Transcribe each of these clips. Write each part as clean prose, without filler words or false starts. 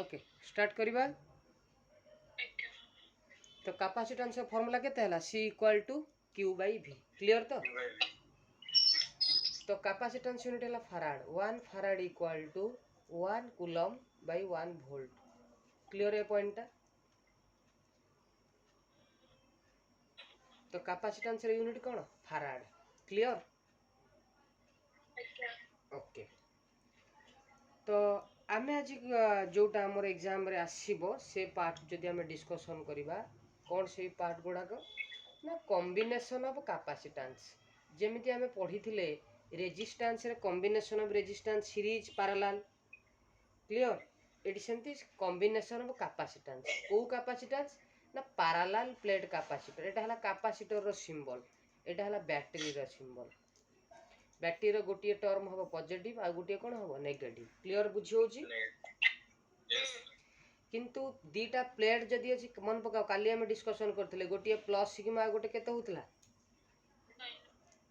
Okay start करवा। तो capacitance formula केते हला C equal to Q by V clear तो। तो कैपेसिटेंस यूनिट है farad 1 farad equal to 1 coulomb by 1 volt clear ए पॉइंट टा। तो कैपेसिटेंस रे यूनिट कौन फराड क्लियर। ओके तो आमे आज जोटा हमर एग्जाम रे आसीबो से पार्ट जदि आमे डिस्कशन करिबा कौन से पार्ट गुडाक ना कॉम्बिनेशन ऑफ कैपेसिटेंस जेमिति आमे पढ़िथिले रेजिस्टेंस रे combination of resistance series parallel clear एटी सेमति कॉम्बिनेशन ऑफ कैपेसिटेंस को कैपेसिटेंस ना पैरेलल प्लेट कैपेसिटर एटा हला कैपेसिटर रो सिंबल एटा हला बैटरी रो सिंबल बैटरी रो गोटिए टर्म हबो पॉजिटिव आ गोटिए कोन हबो नेगेटिव क्लियर बुझी होची। किंतु दीटा प्लेट जदि अछि मन पकाओ काली हम डिस्कशन करथिले गोटिए प्लस सिग्मा आ गोटे केते होतला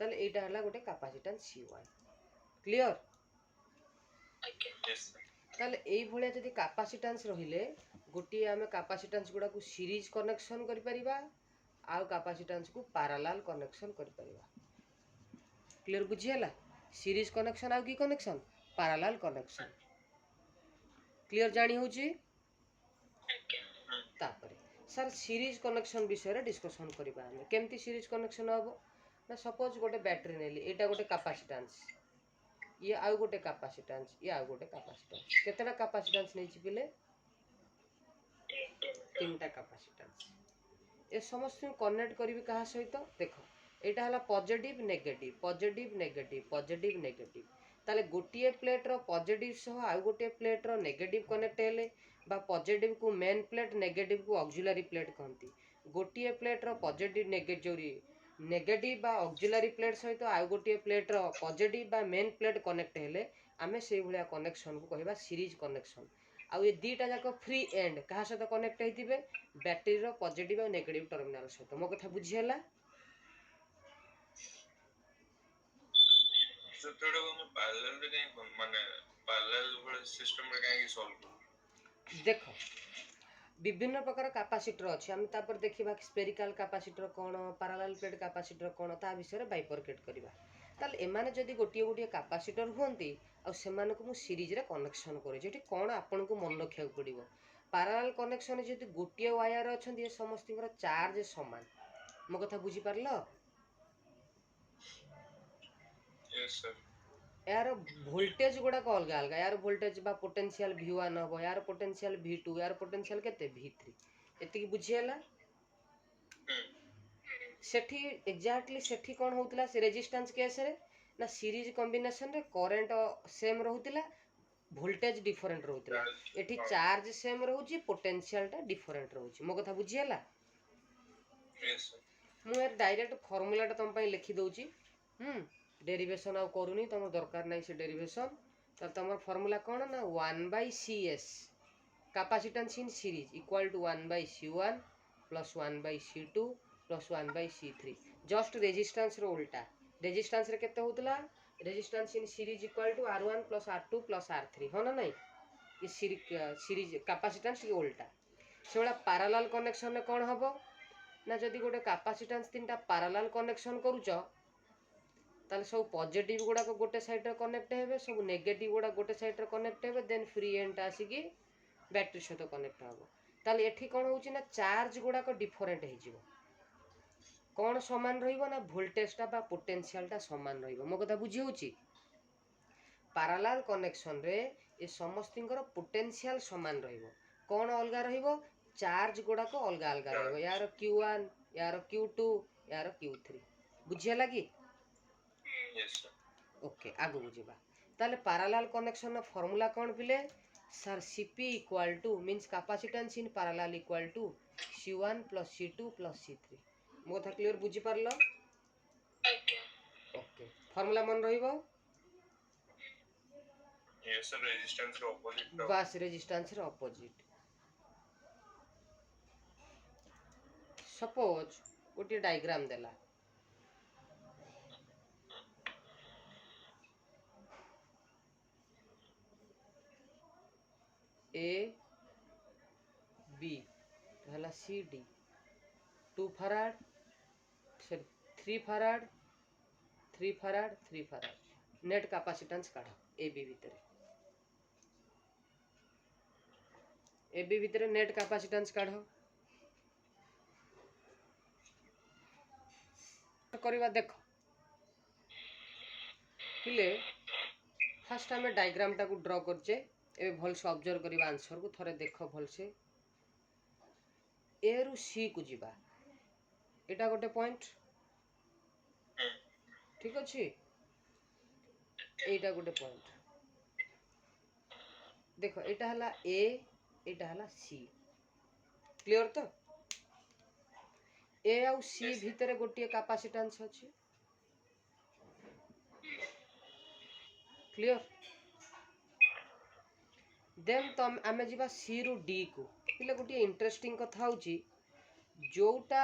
तले एटा हला गोटे कैपेसिटेंस C1 क्लियर। तले एई भलिया जदि कैपेसिटेंस रहिले गोटिए आमे कैपेसिटेंस गुडा को सीरीज कनेक्शन करि परिबा आ कैपेसिटेंस को पैरेलल कनेक्शन करि परिबा क्लियर बुझी हला। सीरीज कनेक्शन आ की कनेक्शन पैरेलल कनेक्शन क्लियर जानी होची। तापरे सर सीरीज कनेक्शन विषय रे डिस्कशन करिबा हम केमती सीरीज कनेक्शन हबो ना सपोज गोटे बैटरी नेली एटा गोटे कैपेसिटेंस ये आउ गोटे कैपेसिटेंस ये आउ गोटे कैपेसिटेंस केतेटा कैपेसिटेंस नै छि पिले तीनटा कैपेसिटेंस ए समस्त कनेक्ट करिवि कहा सहित देखो एटा हला positive negative positive negative positive negative ताले गोटिए प्लेट रो पॉजिटिव सह आउ गोटे प्लेट रो नेगेटिव कनेक्ट हेले बा पॉजिटिव को मेन प्लेट नेगेटिव को ऑक्सिलरी प्लेट कहंती गोटिए प्लेट रो पॉजिटिव नेगेटिव बा ऑक्सिलरी प्लेट सहित आउ गोटिए प्लेट रो पॉजिटिव बा मेन प्लेट कनेक्ट हेले आमे सेई भलिया कनेक्शन को कहबा सीरीज कनेक्शन आउ ये दीटा जाको फ्री एंड कहा सहित कनेक्ट हेतिबे बैटरी रो पॉजिटिव और नेगेटिव टर्मिनल सहित मो कथा बुझी हला। तो थोड़ा वो पैरेलल रे कहीं माने पैरेलल वाले सिस्टम रे कहीं सॉल्व देखो विभिन्न प्रकार कैपेसिटर अछि हम तापर देखिबा स्पेरिकल कैपेसिटर कोन पैरेलल प्लेट कैपेसिटर कोन ता विषय बाइफरकेट करिबा ताल एमाने जदि गोटिए गोटिए कैपेसिटर होंती आ सेमाने को मु सीरीज रे कनेक्शन करे जेठी कोन आपन को मन रखिया पड़िबो पैरेलल कनेक्शन जदि गोटिए वायर अछंती समस्तिकर चार्ज समान मो कथा बुझी पारलो। यस सर यार वोल्टेज गुडा को अलग अलग यार वोल्टेज बा पोटेंशियल V1 हबो यार पोटेंशियल V2 यार पोटेंशियल केते V3 एति बुझी हला। सेठी एग्जैक्टली सेठी कोन होतला से रेजिस्टेंस केस रे ना सीरीज कॉम्बिनेशन रे करंट सेम रहउतिला वोल्टेज डिफरेंट रहउतिला एठी चार्ज सेम रहउची पोटेंशियल टा डिफरेंट रहउची मो कथा बुझी हला। यस सर मु यार डायरेक्ट फार्मूला टा तुम पई लिखि दउची डेरिवेशन आ करूनी तुम दरकार नै से डेरिवेशन त तुम फार्मूला कोन ना 1/CS capacitance in series equal to 1/C1 plus 1/C2 plus 1/C3 just resistance रो उल्टा रेजिस्टेंस रे केते होतला resistance in series equal to R1 plus R2 plus R3 हो ना नहीं ये सीरीज कैपेसिटेंस के उल्टा से वाला पैरेलल कनेक्शन रे कोन हबो ना जदि गोटे कैपेसिटेंस तीनटा पैरेलल कनेक्शन करूछ ताले सब पॉजिटिव गुडा को गोटे साइड रे कनेक्ट हेबे सब नेगेटिव गुडा गोटे साइड रे कनेक्ट हेबे देन फ्री एंड आसी की बैटरी सहित कनेक्ट हबो ताले एठी कोन होची ना चार्ज गुडा को डिफरेंट हे जिवो कौन समान रहिबो ना वोल्टेज टा बा पोटेंशियल टा समान रहिबो मो कथा बुझी होची। पैरेलल कनेक्शन रे ए समस्तिंकर पोटेंशियल समान रहिबो कौन अलगा रहिबो चार्ज गुडा को अलगा अलगा रहिबो यार Q1 यार Q2 यार Q3 बुझी हला की। यस सर ओके आगु बुझिबा ताले पैरेलल कनेक्शन रो फार्मूला कोन पिले sir Cp equal to means capacitance in parallel equal to C1 plus C2 plus C3 मो कथा क्लियर बुझी पारलो। ओके फार्मूला मन रहिबो यस सर रेजिस्टेंस रो ऑपोजिट बस रेजिस्टेंस रो ऑपोजिट सपोज गोटे डायग्राम देला ए बी हला C D 2 farad sorry 3 farad 3 farad 3 farad net capacitance काढ एबी भितर एबी भितर नेट कैपेसिटेंस काढ करवा देख पिले फास्ट आम डायग्राम टाको ड्रॉ करचे ए भल से ऑब्जर्व करबा आंसर को थरे देख भल से ए रु सी को जीवा एटा गोटे पॉइंट ठीक अच्छे एटा गोटे पॉइंट देख एटा हला ए एटा हला सी क्लियर तो ए आउ सी भितर गोटे कैपेसिटेंस अछि क्लियर देन तम आमे जीवा सी रु डी को पिले गोटे इंटरेस्टिंग कथा होची जोटा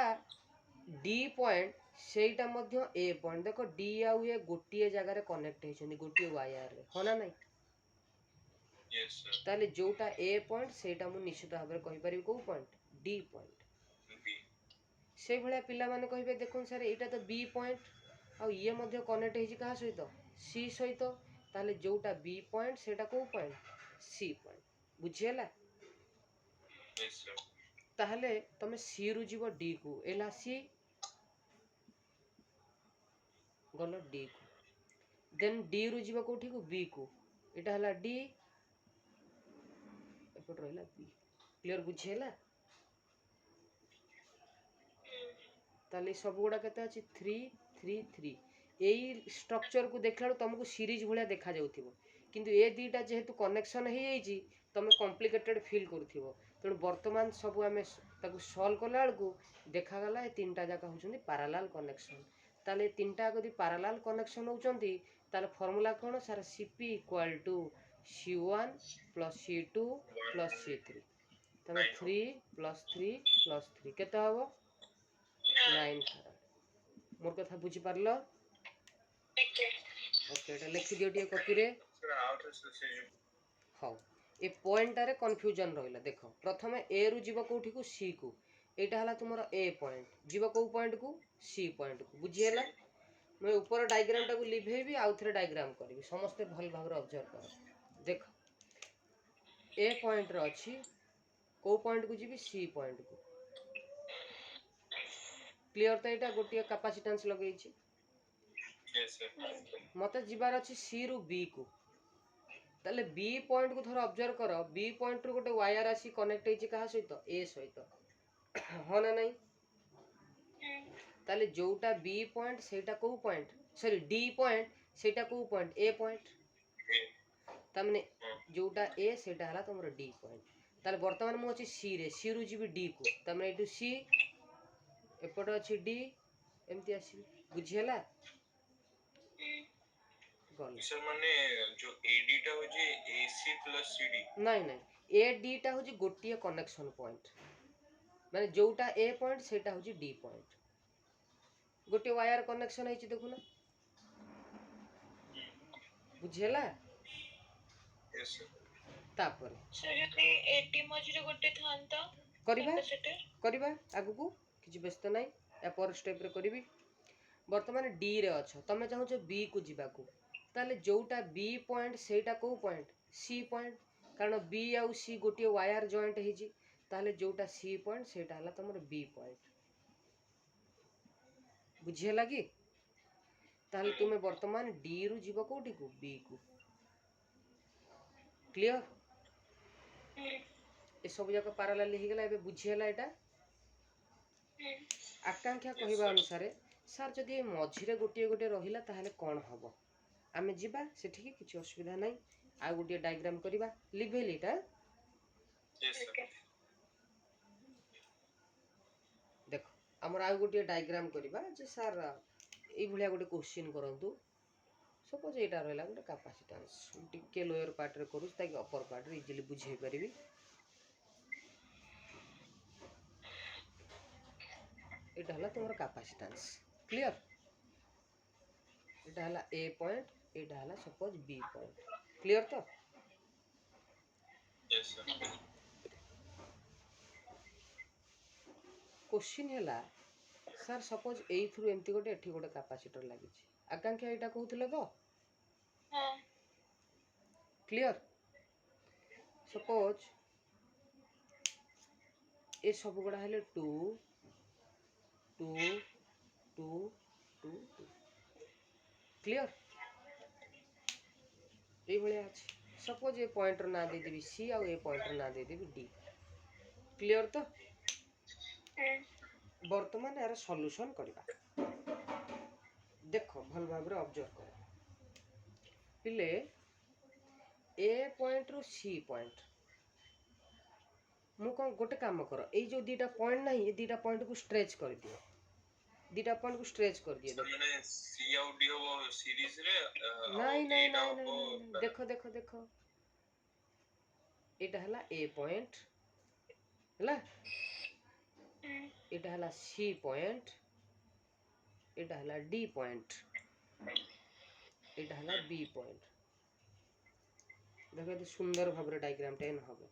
डी पॉइंट सेटा मध्य ए पॉइंट देखो डी आउ ए गोटे जगह रे कनेक्ट हेछन गोटे वायर रे होना नहीं यस सर ताले जोटा ए पॉइंट सेटा मु निश्चित भाव रे कहि परिबी को पॉइंट डी पॉइंट बी से भलिया पिला माने कहिबे देखो सर एटा तो बी पॉइंट आ ये मध्य कनेक्ट हेछि कहा सहित सी सहित ताले जोटा बी पॉइंट सेटा को पॉइंट सी पॉइंट बुझियला यस सर ताहले तमे सी रु जीव डी को एला सी गलो डी को देन डी रु जीव कोठी को बी को एटा हला डी एपट रहला बी क्लियर बुझियला ताले सब गुडा केते अछि 3 3 3 एई स्ट्रक्चर को देखला तुमको सीरीज भलिया देखा जाउथिबो किंतु ए दीटा जेहेतु कनेक्शन हे जाइछि तमे कॉम्प्लिकेटेड फील करथिबो तेणु वर्तमान सब आमे ताकू सॉल्व कला बेलू देखा गला ए तीनटा जाका होचंदी पैरेलल कनेक्शन ताले तीनटा यदि पैरेलल कनेक्शन होचंदी ताले फार्मूला कोन sir CP equal to C1 plus C2 plus C3 तमे 3 प्लस 3 केते हबो 9 मोर कथा बुझी पारलो ओके एटा लिखि दियो टिए कॉपी रे सर आउट से हाउ ए पॉइंट रे कंफ्यूजन रहिला देखो प्रथमे ए रु जीव कोठी को सी को एटा हला तुमरो ए पॉइंट जीव को पॉइंट को सी पॉइंट को बुझियला मैं ऊपर डायग्राम टा को लिभेबी आउ थरे डायग्राम करबी समस्त भल भाव रे ऑब्जर्व कर देखो ए पॉइंट रे अछि को पॉइंट को जीबी सी पॉइंट को क्लियर तो एटा गोटिया कैपेसिटेंस लगै छी यस सर मते जीवार अछि सी रु बी को ताले बी पॉइंट को थोड़ा ऑब्जर्व करो बी पॉइंट रु गोटे वायर आसी कनेक्ट हेछि कहा सहित ए सहित हो ना नहीं ताले जोटा बी पॉइंट सेटा को पॉइंट सॉरी डी पॉइंट सेटा को पॉइंट ए पॉइंट तमने जोटा ए सेटा हला तमरो डी पॉइंट ताले वर्तमान मु अछि सी रे सी रु जीबी डी को तमने एटू सी एपट अछि डी एमती आसी बुझियला गल सर माने जो एडी टा हो जे एसी प्लस सीडी नहीं नहीं ए डी टा होजी गोटिए कनेक्शन पॉइंट माने जोटा ए पॉइंट सेटा होजी डी पॉइंट गोटे वायर कनेक्शन हेछि देखु ना बुझियला यस सर तापर सर जदि एटी मझिरे गोटे थांता करिबा कैपेसिटर करिबा आगु को किछि व्यस्त नाही या पर स्टेप रे करिबी वर्तमान डी रे अछ तमे चाहू छ बी को जीवा को ताले जोटा बी पॉइंट सेटा को पॉइंट सी पॉइंट कारण बी आउ सी गोटे वायर जॉइंट हेछि ताले जोटा सी पॉइंट सेटा हला तमर बी पॉइंट बुझिए लगी ताले तुमे वर्तमान डी रु जीव कोठी को बी को क्लियर ए सब जाक पैरेलल हो गला एबे बुझिएला एटा आकांक्षा कहिबा अनुसार सर जदि मझिरे गोटे गोटे रहिला ताहले कोन हबो आमे जीवा सेठी की किछ असुविधा नै आ गोटे डायग्राम करिबा लिभेल एटा यस सर देखो हमर आ गोटे डायग्राम करिबा जे सर ए भलिया गोटे क्वेश्चन करंतु सपोज एटा रहला गोटे कैपेसिटेंस टिके लोअर पार्ट रे करू ताकि अपर पार्ट रे इजीली बुझे परिबी एटा हला तोर कैपेसिटेंस क्लियर एटा हला ए पॉइंट एटा हला सपोज बी पॉइंट क्लियर तो यस सर क्वेश्चन है सर सपोज एइथ्रु एमती गोटे एठी गोटे कैपेसिटर लगी आकांक्षा एटा कहूथिले तो हाँ क्लियर सपोज ए सब गुड़ा हेले 2 2 2 2 क्लियर ये भलिया अछि सपोज ए पॉइंटर ना दे देबी सी आ ए पॉइंटर ना दे देबी डी क्लियर तो वर्तमान यार सॉल्यूशन करबा देखो भल भाव रे ऑब्जर्व कर पिले ए पॉइंट रु सी पॉइंट मु कौन गोटे काम कर ए जो दीटा पॉइंट नहीं ये दीटा पॉइंट को स्ट्रेच कर दियो दीटा पॉइंट को स्ट्रेच कर दिए देखो मैंने सी आउट डी हो सीरीज रे नहीं नहीं नहीं नहीं देखो देखो देखो एटा हला ए पॉइंट हला एटा हला सी पॉइंट एटा हला डी पॉइंट एटा हला बी पॉइंट देखो ये सुंदर भाव रे डायग्राम टेन हबे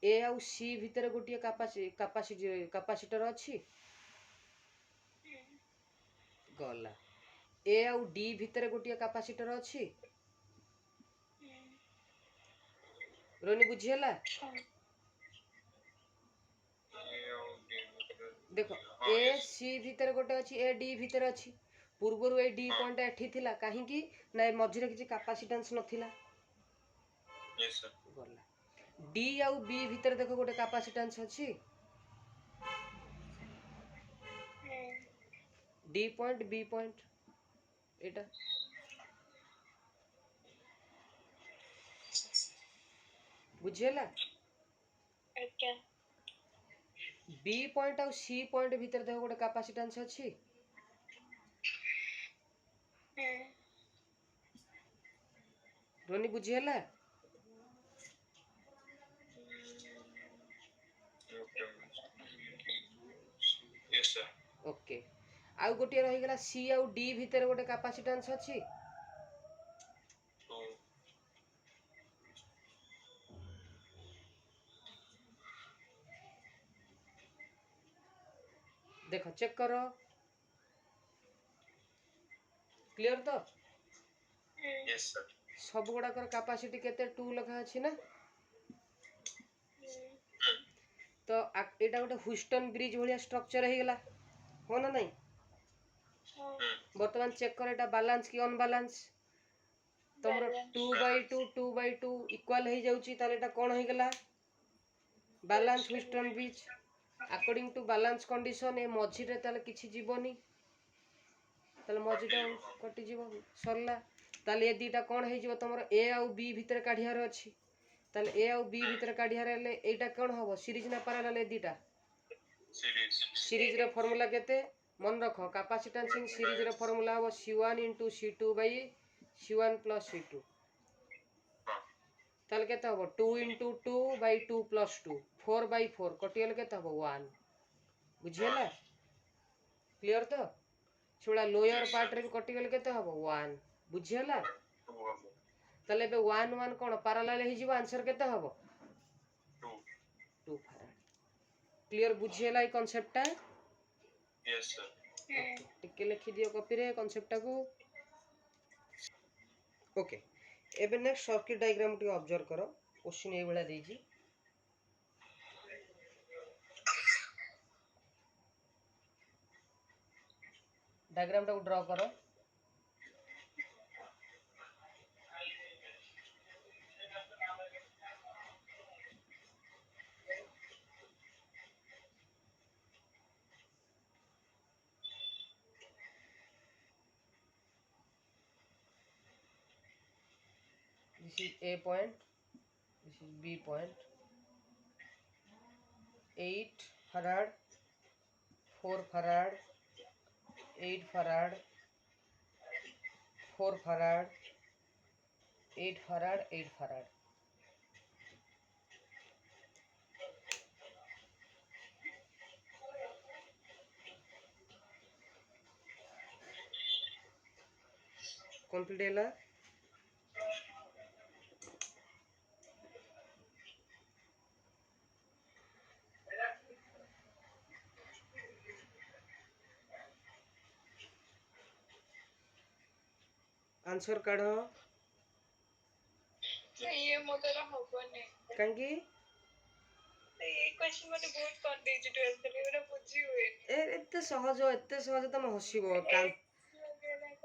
ए आउ सी भितर गोटिए कैपेसिटर अछि गला ए आउ डी भितर गोटिए कैपेसिटर अछि रोनी बुझियला देखो ए सी भितर गोटे अछि ए डी भितर अछि पूर्वरु ए डी पॉइंट एठी थिला काहे कि ना मझिरे किछि कैपेसिटेंस नथिला यस सर गला डी आउ बी भितर देखो गोटे कैपेसिटेंस अछि डी पॉइंट बी पॉइंट एटा बुझियला अच्छा बी पॉइंट आउ सी पॉइंट भितर देखो गोटे कैपेसिटेंस अछि रोनी बुझियला यस सर ओके आउ गोटे रही गला सी आउ डी भितर गोटे कैपेसिटेंस अछि तो देखो चेक करो क्लियर तो यस सर सब गुड़ाकर कैपेसिटी केते 2 लखा अछि ना तो एटा गोटे ह्यूस्टन ब्रिज भलिया स्ट्रक्चर हे गला हो ना नहीं वर्तमान चेक कर एटा बैलेंस की अनबैलेंस तमरो 2/2 इक्वल हे जाउची ताले एटा कोन हे गला balance Wheatstone bridge according to balance condition ए मझी रे ताले किछि जीवनी ताले मझीटा कटि जीवो सरला ताले ए दीटा कोन हे जीवो तमरो ए आउ बी भीतर काढियार अछि ताले ए आउ बी भीतर काढियार ले एटा कोन हबो सीरीज ना पैरेलल ए दीटा सीरीज रे फार्मूला केते मन रखो कैपेसिटेंस इन सीरीज रे फार्मूला हबो C1 * C2 / C1 + C2 ताले केते हबो 2 * 2 / 2 + 2 4/4 कटियल केते हबो 1 बुझियला क्लियर तो छोड़ा लोअर पार्ट रे कटियल केते हबो 1 बुझियला ताले बे 1 1 कोन पैरेलल हे जीव आंसर केते हबो 2 फराड क्लियर बुझियला ई कांसेप्ट यस सर टिके लिखि दियो कॉपी रे कांसेप्ट को ओके एबे next circuit diagram T observe करो क्वेश्चन ए बेला देजी डायग्राम टा को ड्रा करो this is A point, this is B point, 8 farad, 4 farad, 8 farad, 4 farad, 8 farad, 8 farad. Complete ହେଲା आंसर काढ ये ମୋ ଦ୍ୱାରା ହବନି କାହିଁକି ये क्वेश्चन मते बहुत कर देछि 12th रे एरा बुझी हुएनी एते सहज तमे हसिबो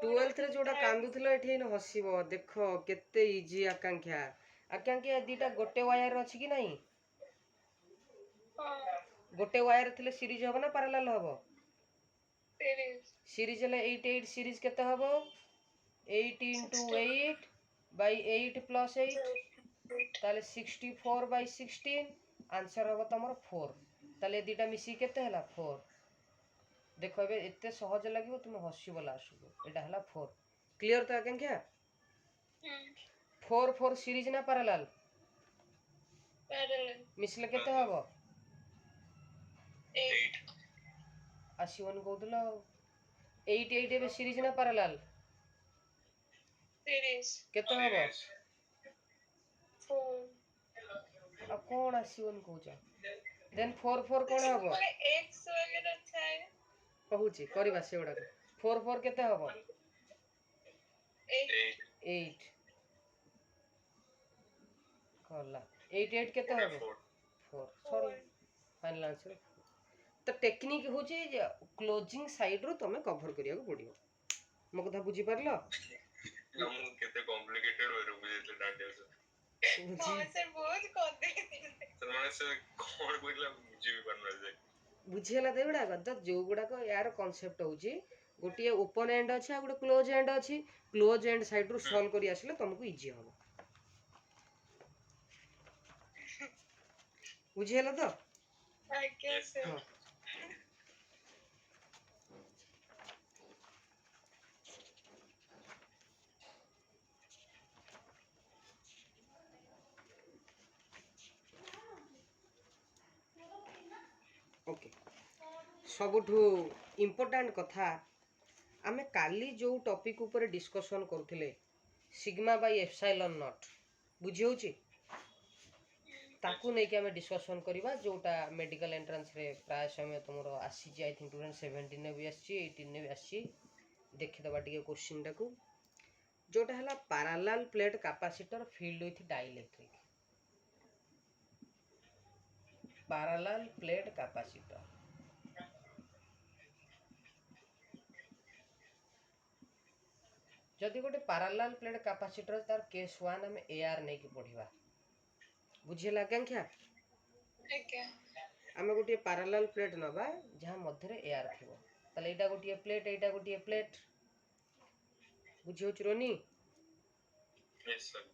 12th रे जोडा कांदुथिलो एठी न हसिबो देखो केते इजी आकांक्षा आकांक्षा दीटा गोटे वायर अछि कि नहीं गोटे वायर थिले सीरीज हबो ना पैरेलल हबो सीरीज ले 8 8 सीरीज केते हबो 8 into 8 by 8 plus 8 ताले 64 by 16 आंसर हबो तमर 4 ताले दीटा मिसी केते हला 4 देखो एबे एते सहज लागिवो तुम हसिबो लास्ट एटा हला 4 क्लियर तो आकांक्षा 4 4 सीरीज ना पैरेलल मिसले केते हबो 8 आसीवन कहउतलो 8 8 एबे सीरीज ना पैरेलल सीरीज केते हबो 4 आ कोन आसीवन कहउचा देन 4 4 कोन हबो x वगैरह थाए कहउची करबा सेउडा 4 4 केते हबो 8 8 कला 8 8 केते हबो 4 सॉरी फाइनल आंसर तो टेक्निक होची जे क्लोजिंग साइड रो तमे कवर करिया को पड़ियो मो कथा बुझी परलो हम केते कॉम्प्लिकेटेड होय बुझेते डाटा हां सर बहुत कर दे सर माने से कोन कोइला बुझी भी परना जाय बुझियला देउडा गद जो गुडा को यार कांसेप्ट होची गोटिए ओपन एंड अछि आ गोटे क्लोज एंड अछि क्लोज एंड साइड रो सॉल्व करी आसले तुमको इजी हो बुझियला तो आज्ञा सर हां ओके सबुठु इम्पोर्टेंट कथा आमे काली जो टॉपिक ऊपर डिस्कशन करथिले सिग्मा बाय एप्सिलॉन नॉट बुझी होची ताकू नै कि आमे डिस्कशन करिबा जोटा मेडिकल एंट्रेंस रे प्राय समय तुमरो आसी जे आई थिंक 2017 ने भी आसी 18 ने भी आसी देखि दबा टिके क्वेश्चन टाकू जोटा हला parallel plate capacitor field with dielectric parallel plate capacitor जदि गोटे पैरेलल प्लेट कैपेसिटर तार केस 1 हम एआर नै कि पढिबा बुझियला आकांक्षा आज्ञा आमे गोटे पैरेलल प्लेट नबा जहां मध्य रे एआर थिबो तले एटा गोटे प्लेट बुझियो चरोनी यस सर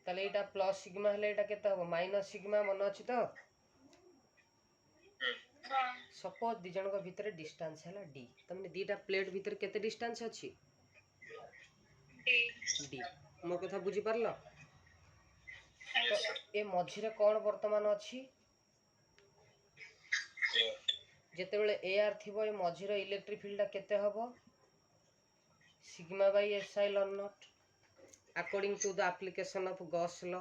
तले एटा प्लस सिग्मा हले एटा केते हबो माइनस सिग्मा मन अछि तो हां सपोज दि जन को भीतर डिस्टेंस हैला d तमने दीटा प्लेट भीतर केते डिस्टेंस अछि d मोर कथा बुझी परलो तो ए मझी रे कोन वर्तमान अछि जेते बेले एआर थिबो ए मझी रे इलेक्ट्रिक फील्ड केते हबो sigma by epsilon not according to the application of Gauss law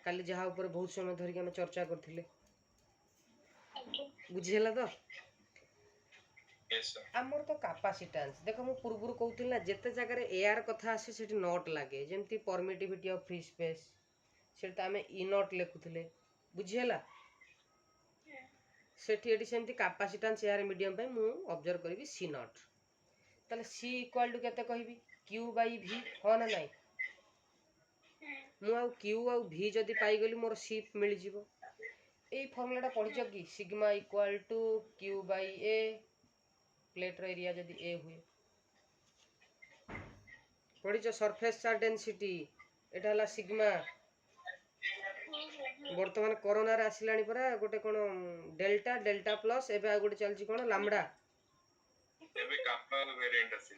काली जहा ऊपर बहुत समय धरि हम चर्चा करथिले बुझियला तो यस सर हमर तो कैपेसिटेंस देखो मु पूर्वरु कहउतिल ना जेते जगह रे एआर कथा आसे सेठी नॉट लागे जेंति परमिटिविटी ऑफ फ्री स्पेस सेटा हमें ई नॉट लेखुथिले बुझियला सेठी एठी सेंति कैपेसिटेंस एआर मीडियम पे मु ऑब्जर्व करबी सी नॉट ताले सी इक्वल टू केते कहबी q बाय v हो ना नाही मु आ q आ v जदी पाई गेली मोर सी मिल जिवो एई फॉर्मूलाटा पढिछ कि sigma equal to q by a plate रो एरिया जदी a हुए पढिछ सरफेस चार्ज डेंसिटी एटा हला सिग्मा वर्तमान कोरोना रे आसिलानी परा गोटे कोन डेल्टा डेल्टा प्लस एबे आ गोटे चलची कोन लैम्बडा एबे कापा वेरिएंट आसी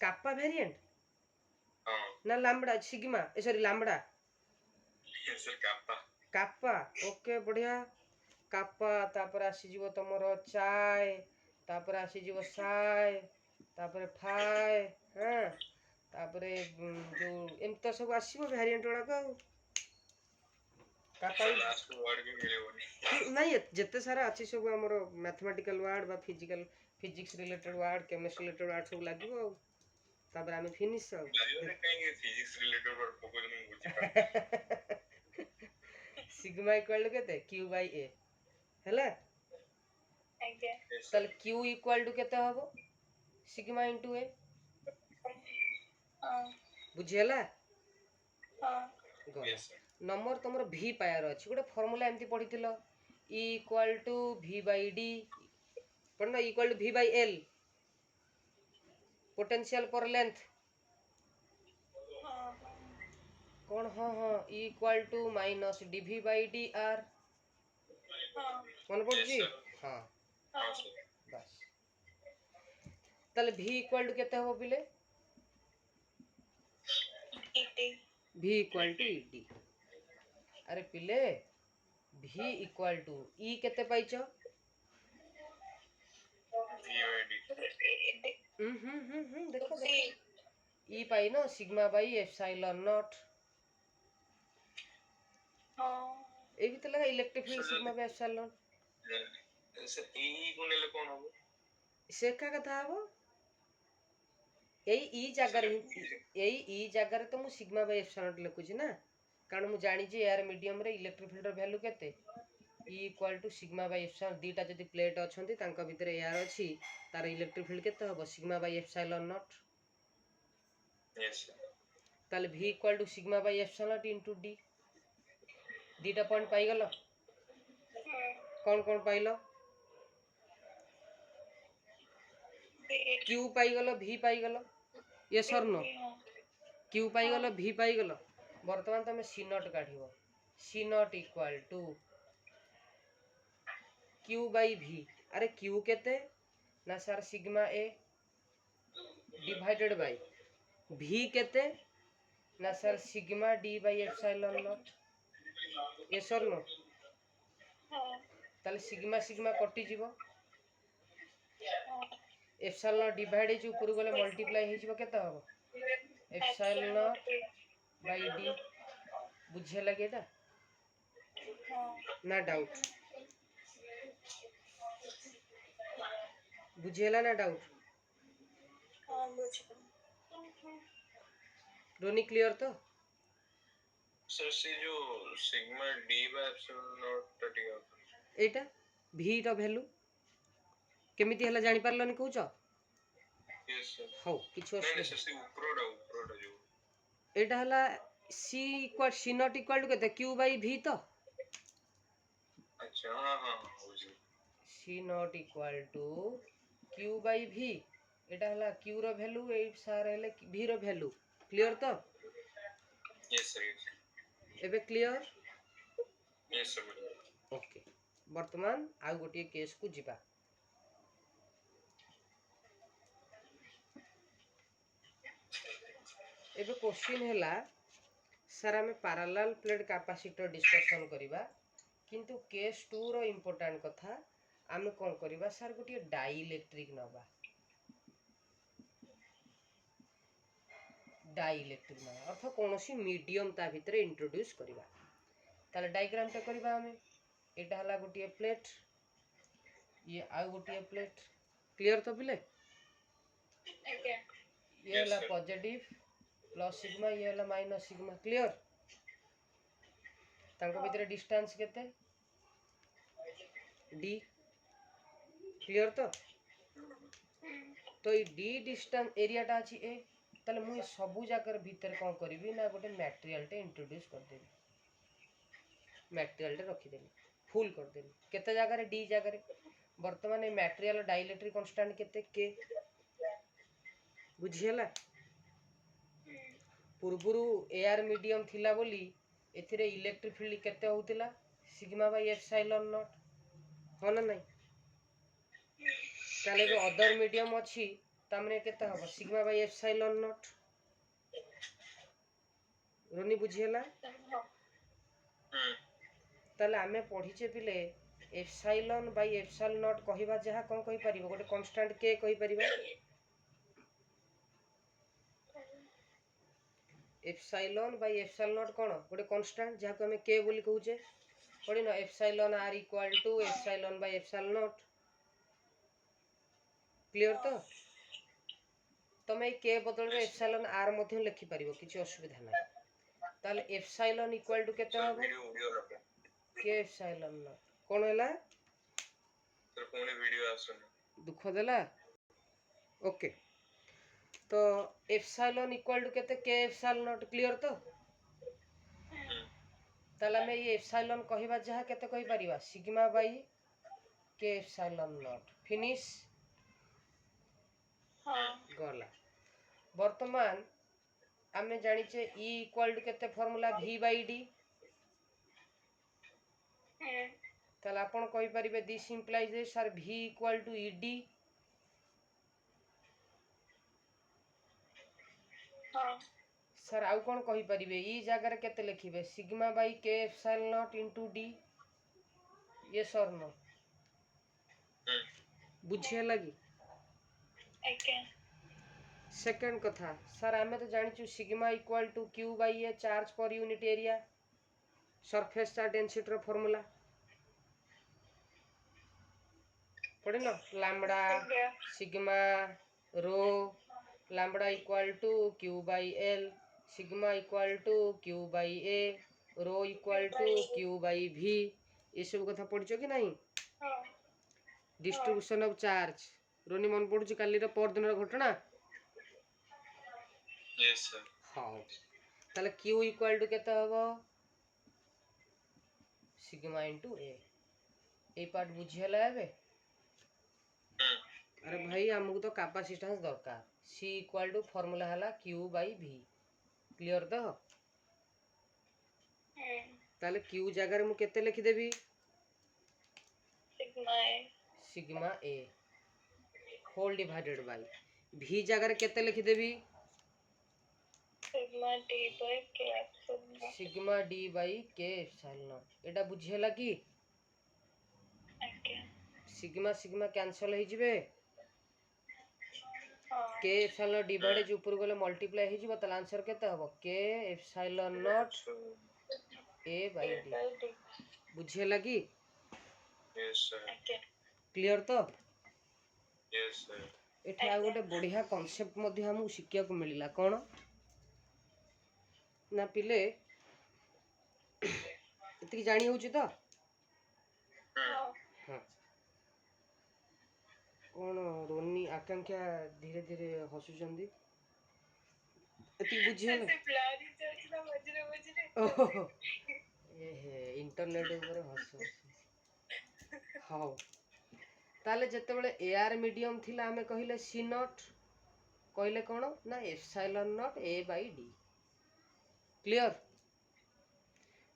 काप्पा वेरिएंट हां ना लैम्बडा सिग्मा ए सॉरी लैम्बडा यस सर कापा काप्पा ओके बढ़िया काप्पा तापर आसी जीवो तमरो चाय तापर आसी जीवो साय तापर फाय हां तापर जो एम तो सब आसीबो वेरिएंट वाला को काप्पा लास्ट वर्ड भी मिलेबोनी नहीं जेते सारा अछि सब हमरो मैथमेटिकल वर्ड बा physical physics related word chemistry related word सब लागो तापर आमे फिनिश बायोरे कहीं फिजिक्स रिलेटेड वर्ड पकोज में बुझी पा सिग्मा इक्वल टू केते q बाय a हैला आज्ञा तल q इक्वल टू केते हबो सिग्मा इनटू a हां बुझियला हां यस नंबर तमर v पायर अछि गोटे फार्मूला एमती पढिथिलो e equal to v by d पढना equal to v by l potential पर लेंथ हां कौन हाँ हाँ e equal to minus dv by dr हां मन पड़जी Yes, sir. हाँ हां सर बस तले v इक्वल टू केते हबो पिले इटी v इक्वल टू et अरे पिले v इक्वल टू e केते पाइचो VOD देखो देखो e पाई न सिग्मा बाय एप्सिलॉन नॉट हां ए भी तो लगा electric field sigma by epsilon sir ई को नेले कोन हो सेका कथा हबो एई ई जागर तो मु सिग्मा बाय एप्सिलॉन लिखुची ना कारण मु जानि जे एयर मीडियम रे इलेक्ट्रिक फील्ड रो वैल्यू केते e equal to sigma by epsilon दीटा जदी प्लेट अछंती तांका भितर एयर अछि तार इलेक्ट्रिक फील्ड केते हबो sigma by epsilon not yes sir ताले v equal to sigma by epsilon not into d दीटा पॉइंट पाई गलो कौन कौन पाइलो q पाई गलो v पाई गलो ये सर नो q पाई गलो v पाई गलो वर्तमान तमे c नॉट काढिबो c not equal to q by v अरे q केते ना sir sigma a divided by v केते ना sir sigma d by epsilon not ये सर नो ताले सिग्मा सिग्मा कटि जीवो एप्सिलॉन डिवाइड जे ऊपर गले मल्टीप्लाई हे जीवो केते हबो एप्सिलॉन बाय d बुझे लगे एटा ना डाउट बुझेला ना डाउट हां बुझ रोनी क्लियर तो सर से जो sigma D by epsilon not टटी आउट एटा v रो वैल्यू केमिति हला जानि पारलनी कहउछ यस सर हो किछु नहीं असुविधा सर से ऊपरडा जो एटा हला c equal c not equal to केते q बाय v तो अच्छा हां हां हो जी c not equal to q by v एटा हला q रो वैल्यू ए सार हेले v रो वैल्यू क्लियर तो यस सर एबे क्लियर यस सर ओके वर्तमान आ गोटे केस को जिबा एबे क्वेश्चन हैला सर हमें पैरेलल प्लेट कैपेसिटर डिस्कशन करिबा किंतु केस 2 रो इंपोर्टेंट कथा आमे कोन करिबा सर गोटे डाइइलेक्ट्रिक नबा अर्थ कोनोसी मीडियम ता भितरे इंट्रोड्यूस करिबा ताले डायग्राम ता करिबा हमें एटा हला गोटे प्लेट ये आ गोटे प्लेट क्लियर तो पिले आज्ञा ये हला पॉजिटिव प्लस सिग्मा ये हला माइनस सिग्मा क्लियर तांको भितरे डिस्टेंस केते d क्लियर तो ये d डिस्टेंस एरिया टा अछि a ताले मु सबु जाकर भीतर कोन करबी ना गोटे मटेरियल टे इंट्रोड्यूस कर देबी मटेरियल टे रखी देबी फुल कर देबी केते जागा रे d जागा रे वर्तमान ए मटेरियल डाइइलेक्ट्रिक कांस्टेंट केते k बुझियला पूर्वरु एयर मीडियम थिला बोली एथिरे इलेक्ट्रिक फील्ड केते होतिला सिग्मा बाय एप्सिलॉन नॉट हो ना नहीं ताले जो अदर मीडियम अछि तामने केते हबो सिग्मा बाय एप्सिलॉन नॉट रोनी बुझियला ताले आमे पढिचे पिले एप्सिलॉन बाय एप्सिलॉन नॉट कहिबा जहा कोन कहि परिबो गोटे कांस्टेंट के कहि परिबा एप्सिलॉन बाय एप्सिलॉन नॉट कोन गोटे कांस्टेंट जहा को हमें के बोली कहूचे पढी न epsilon r equal to epsilon by epsilon not clear तो तमे ए के बदल में एप्सिलॉन आर मध्ये लिखि परिबो किछि असुविधा नै ताले एप्सिलॉन इक्वल टू केते सर हबो वीडियो रखो के एप्सिलॉन नॉट कोन हैला सर पुणे वीडियो आसुनी दुख देला ओके तो एप्सिलॉन इक्वल टू केते के एप्सिलॉन नॉट क्लियर तो ताले हमें ये एप्सिलॉन कहिबा जहा केते कहि परिबा sigma by K epsilon not finish हाँ गला वर्तमान आमे जानिचे E इक्वल टू केते फार्मूला V बाई D ताले आपण कहि परिबे this implies that sir V equal to ED हाँ सर आउ कोन कहि परिबे ई जागर केते लिखिबे sigma by K epsilon not into D yes और नो बुझिए लगी ओके सेकंड कथा सर आमे तो जानिचु sigma equal to Q by A charge per unit area surface charge density रो फार्मूला पढ़िलो लैम्बडा सिग्मा रो lambda equal to Q by L sigma equal to Q by A रो equal to Q by V ये सब कथा पढ़िছো कि नहीं हाँ डिस्ट्रीब्यूशन ऑफ चार्ज रोनी मन पड़ुची काली रो पर दिन घटना यस सर हाँ ताले Q इक्वल टू केते हबो सिग्मा इनटू A ए पार्ट बुझियला एबे अरे भाई हमको तो कैपेसिटेंस दरकार C इक्वल टू फार्मूला हला Q बाई V क्लियर तो ताले Q जगह मु केते लिखि देबी sigma A whole divided by V जगह केते लिखि देबी sigma D by K epsilon एटा बुझियला कि सिग्मा सिग्मा कैंसिल हो जिवे के एप्सिलॉन डिवाइड जे ऊपर गले मल्टीप्लाई हो जिवो त आंसर केते हबो के epsilon not A by D बुझियला कि यस सर क्लियर तो यस सर एठा गोटे बढ़िया कांसेप्ट मध्ये हमु शिक्षा को मिलिला कोन ना पिले एति जानि होउची तो हाँ कौन रोनी आकांक्षा धीरे धीरे हसुचंदी एति बुझियला ओहो ए इंटरनेट ऊपर हसु हाउ ताले जते बेले एआर मीडियम थिला हमें कहिले सी नॉट कहिले कोन ना epsilon not A by D clear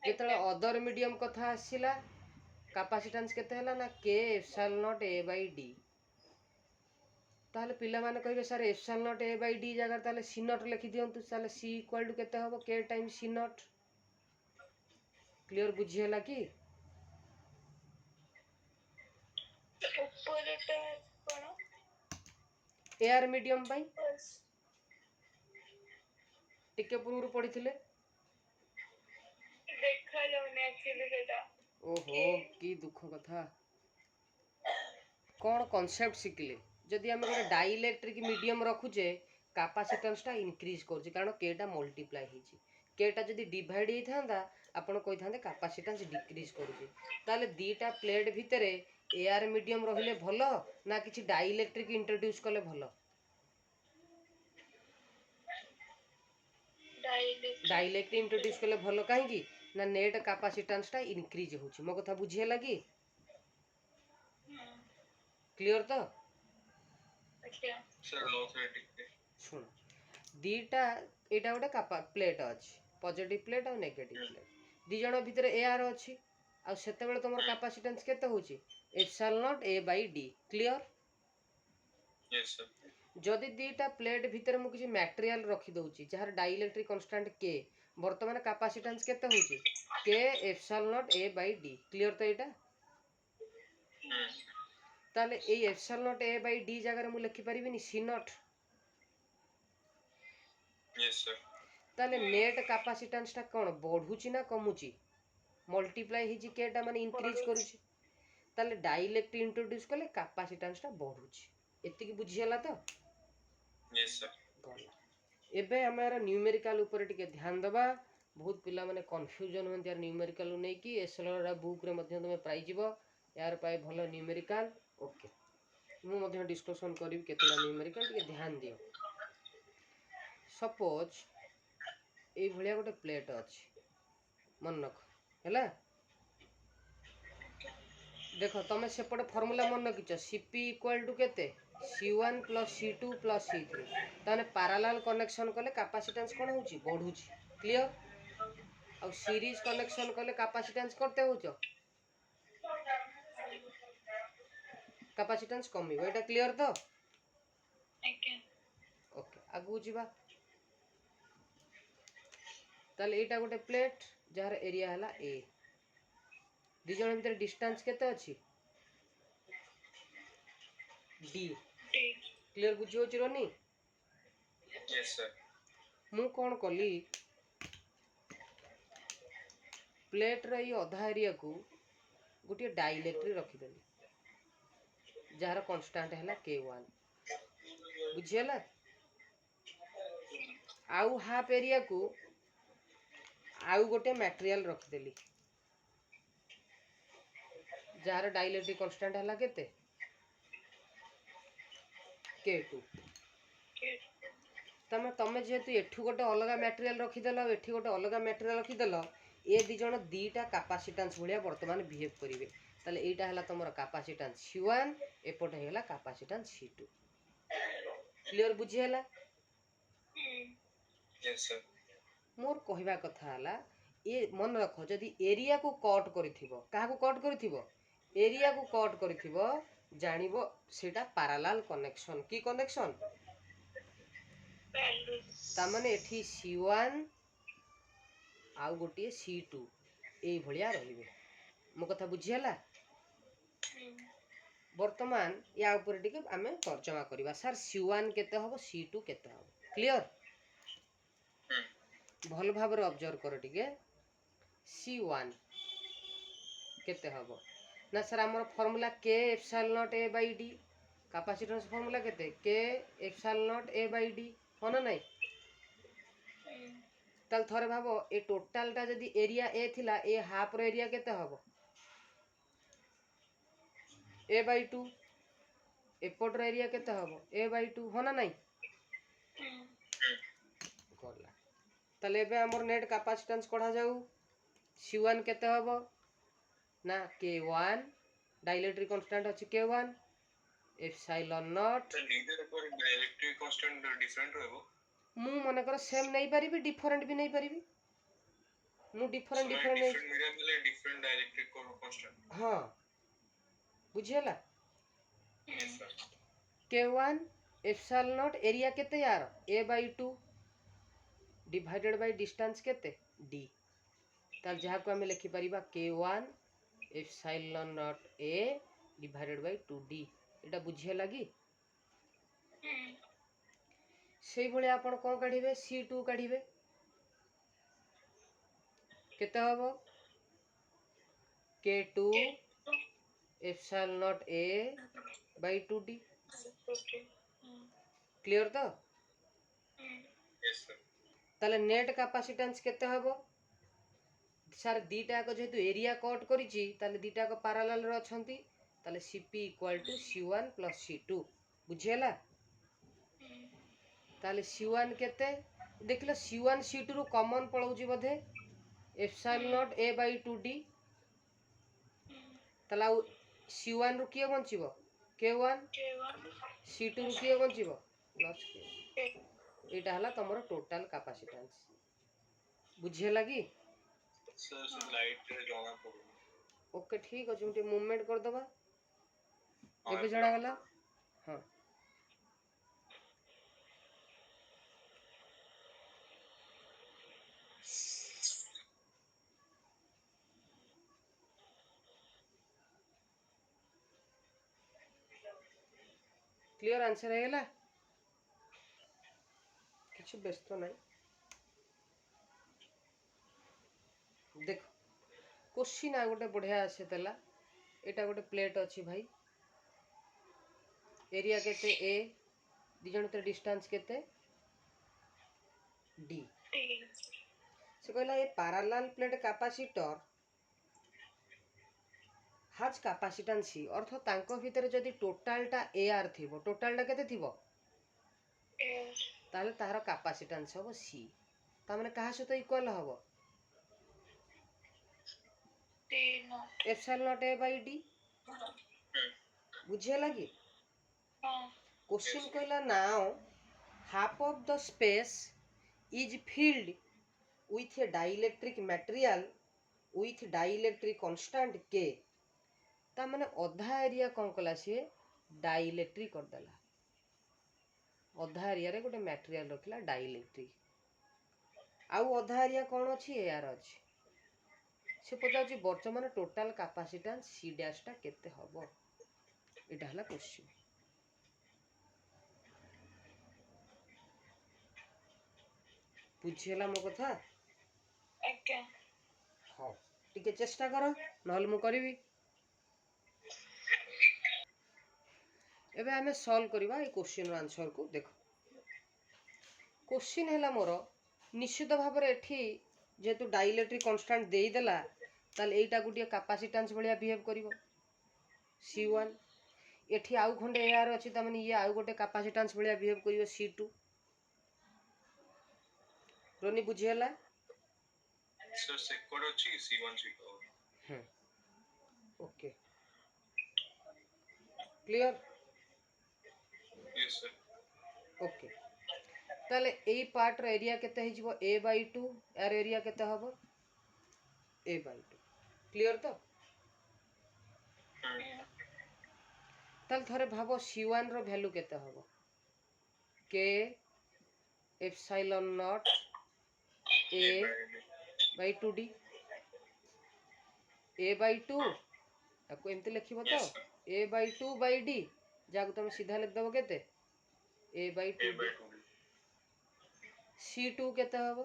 जेतले अदर मीडियम कथा आसिला कैपेसिटेंस केते हला ना K epsilon not A by D ताले पिला माने कहिबे sir epsilon not A by D जगह ताले सी नॉट लिखि दियंतु ताले C इक्वल टू केते हबो K times C not clear बुझियला कि एआर मीडियम बाई टिके पूर्व पढ़िथिले देखा जाउनी एक्चुअली सेटा ओहो की दुख कथा कौन कांसेप्ट शिखले जदि हम गोटे डाइइलेक्ट्रिक मीडियम रखुचे कैपेसिटेंस टा इंक्रीज करछि कारण केटा मल्टीप्लाई हिची केटा जदि डिवाइड हि थांदा आपण कहि थांदे कैपेसिटेंस डिक्रीज करूछि ताले दीटा प्लेट भितरे एआर मीडियम रहिले भलो ना किछि डाइइलेक्ट्रिक इंट्रोड्यूस कले भलो डाइइलेक्ट्रिक इंट्रोड्यूस कले भलो काहे कि ना नेट कैपेसिटेंस टा इंक्रीज होछि मो कथा बुझिए लागी क्लियर तो सर लो से टिके सुन दीटा एटा गोटे कापा प्लेट अछि पॉजिटिव प्लेट और नेगेटिव प्लेट दी जण भितर एआर अछि आ सेते बेले तमर कैपेसिटेंस केते होछि epsilon not A by D clear yes sir जदि दीटा प्लेट भितर मु किछि मटेरियल रखि दउछि जहार डाइइलेक्ट्रिक कांस्टेंट K वर्तमान कैपेसिटेंस केते होछि K epsilon not A by D clear तो एटा ताले A epsilon not A by D जगह मु लिखि परिबिनी C नॉट यस सर ताले नेट कैपेसिटेंस टा कोन बढ़ुची ना कमुची मल्टीप्लाई हिची केटा माने इंक्रीज करूची ताले डाइइलेक्ट्रिक इंट्रोड्यूस कले कैपेसिटेंस टा बढ़ुची एतिकी बुझीगला तो यस सर गला एबे हमारा न्यूमेरिकल ऊपर टिके ध्यान दबा बहुत पिला माने कंफ्यूजन होंती यार न्यूमेरिकल नहीं कि एसएलआर बुक रे मध्य तुम पाई जीवो यार पाए भलो न्यूमेरिकल ओके मु मध्य डिस्कशन करी केतोला न्यूमेरिकल टिके ध्यान दियो सपोज ए भलिया गोटे प्लेट अछि मन रख हैला देख तुम सेपटे फर्मूला मन रखिच Cp इक्वल टू केते C1 plus C2 plus C3 ताने पैरेलल कनेक्शन कले कैपेसिटेंस कोन होची बढ़ुची क्लियर आ सीरीज कनेक्शन कले कैपेसिटेंस करते होचो कैपेसिटेंस कमिबो एटा क्लियर तो Okay. ओके आगु जीवा ताले एटा गोटे प्लेट जार एरिया हला ए दी जण भीतर डिस्टेंस केते अछि डी D. क्लियर बुझी होची रोनी यस सर मु कोन कली प्लेट रे अधा एरिया को गोटे डाइलेक्ट्रिक रखिदेली जार कांस्टेंट हैला K1 बुझियला आउ हाफ एरिया को आउ गोटे मटेरियल रखिदेली जार डाइलेक्ट्रिक कांस्टेंट हैला केते K2 Okay. तमे जेहेतु एठू गोटे अलग मटेरियल रखिदेल एठी गोटे अलग मटेरियल रखिदेल ए दी जण दीटा कैपेसिटेंस भलिया वर्तमान बिहेव करिवे ताले एटा हला तमरो कैपेसिटेंस C1 एपटे हेला कैपेसिटेंस C2 क्लियर बुझी हला यस सर मोर कहवा कथा हला ए मन रख जदि एरिया को कट करिथिबो काहा को कट करिथिबो एरिया को कट करिथिबो जानिबो सेटा पैरेलल कनेक्शन की कनेक्शन Parallel. तामाने एठी C1 आउ गोटे C2 ए भलिया रहिबे मो कथा बुझियला वर्तमान या ऊपर टिके आमे तर्जमा करिबा सर C1 केते हबो C2 केते हबो क्लियर भल भाबरे ऑब्जर्व करो टिके C1 केते हबो ना सर हमर formula K epsilon not A by D capacitance formula केते K epsilon not A by D होना नहीं ताल थरे भाबो ए टोटल टा जदी एरिया ए थिला ए हाफ रो एरिया केते हबो A बाय 2 एपट रो एरिया केते हबो A बाय 2 होना नहीं गला ताले एबे हमर नेट कैपेसिटेंस कोढा जाऊ C1 केते हबो ना K1 डाइलेक्ट्रिक कांस्टेंट अछि K1 epsilon not sir leader पर इलेक्ट्रिक कांस्टेंट डिफरेंट होबो मु मन कर सेम नहीं पारिबी डिफरेंट भी नहीं पारिबी मु डिफरेंट डिफरेंट डिफरेंट मीडिया मिले डिफरेंट डायरेक्ट्रिक कांस्टेंट हां बुझियला yes sir K1 epsilon naught area केते यार A by 2 divided by distance केते D तार जहा को हमें लिखि परिबा K1 epsilon not A divided by 2D एटा बुझिए लागी सेई भले आपण कोन काढिबे C2 काढिबे केते हबो K2 epsilon not A by 2D clear तो यस सर ताले नेट कैपेसिटेंस केते हबो सर दीटा को जेतु एरिया कट करिछि ताले दीटा को पैरेलल रे अछंती ताले Cp equal to C1 plus C2 बुझियला ताले C1 केते देखलो C1 C2 रो कॉमन पळौजी बधे epsilon not A by 2D ताला C1 रो किए बंचिबो K1 C2 रो किए बंचिबो प्लस K एटा हला तमरो टोटल कैपेसिटेंस बुझिए लागी सर लाइट रे जणा पड़ो ओके ठीक अछि उठी मूवमेंट कर दबा एबे जणा गला हां क्लियर आंसर हैला किछ व्यस्त नहीं देख क्वेश्चन आ गोटे बढ़िया आसे तला एटा गोटे प्लेट अछि भाई एरिया केते ए दी जन भीतर डिस्टेंस केते डी से कहला ये पैरेलल प्लेट कैपेसिटर हाज कैपेसिटेंस सी अर्थ तांको भीतर जदी टोटलटा एआर थिबो टोटलटा केते थिबो ताले तार कैपेसिटेंस हबो सी ता माने कहा सहित इक्वल हबो epsilon not A by D बुझे लगी क्वेश्चन कहला now half of the space is filled with a dielectric material with dielectric constant k ता माने अधा एरिया कौन कला सी डाइलेक्ट्रिक कर देला अधा एरिया रे गोटे मटेरियल रखला डाइलेक्ट्रिक आउ अधा एरिया कौन अछि एआर अछि से पचाछि वर्तमान टोटल कैपेसिटेंस सी डैश टा केते हबो एटा हला क्वेश्चन बुझिला मो कथा Okay. हां टिके चेष्टा करो नहल मु करबी एबे हमें सॉल्व करबा ए क्वेश्चन रो आंसर को देखो क्वेश्चन हैला मोर निश्चित भाव रे एठी जेतु डाइलेक्ट्रिक कांस्टेंट देई देला ताल एटा गुटिया कैपेसिटेंस भलिया बिहेव करिवो C1 एठी आउ खंडे एआर अछि त माने ये आउ गोटे कैपेसिटेंस भलिया बिहेव करिवो C2 रोनी बुझियला सर सेक्टर अछि C1 C2 okay clear yes sir okay ताले एई पार्ट रो एरिया केते हे जिवो a/2 यार एरिया केते हबो a/2 क्लियर तो ताल थरे भाबो C1 रो वैल्यू केते हबो k epsilon not a by 2d a/2 आपको एमते लिखिबो तो a/2 by d जाको तुम सीधा लिख दबो केते a/2d C2 केते हबो